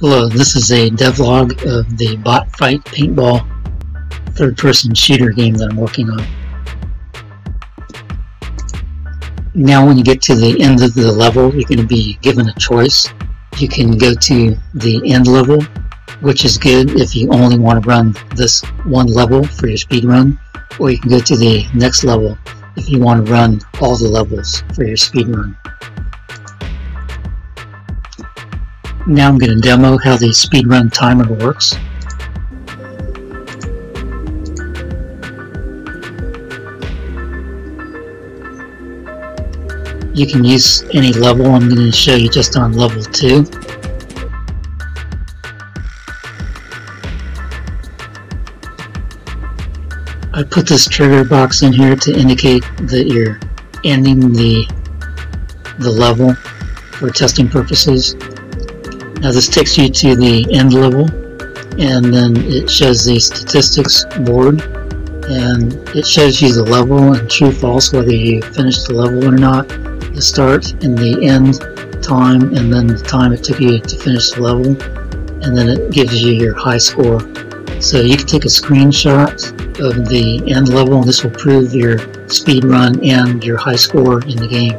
Hello, this is a devlog of the BotFightPaintball third-person shooter game that I'm working on. Now when you get to the end of the level, you're going to be given a choice. You can go to the end level, which is good if you only want to run this one level for your speedrun, or you can go to the next level if you want to run all the levels for your speedrun. Now I'm going to demo how the speedrun timer works. You can use any level. I'm going to show you just on level 2. I put this trigger box in here to indicate that you're ending the level for testing purposes. Now this takes you to the end level, and then it shows the statistics board, and it shows you the level and true false, whether you finished the level or not, the start and the end time, and then the time it took you to finish the level, and then it gives you your high score. So you can take a screenshot of the end level, and this will prove your speed run and your high score in the game.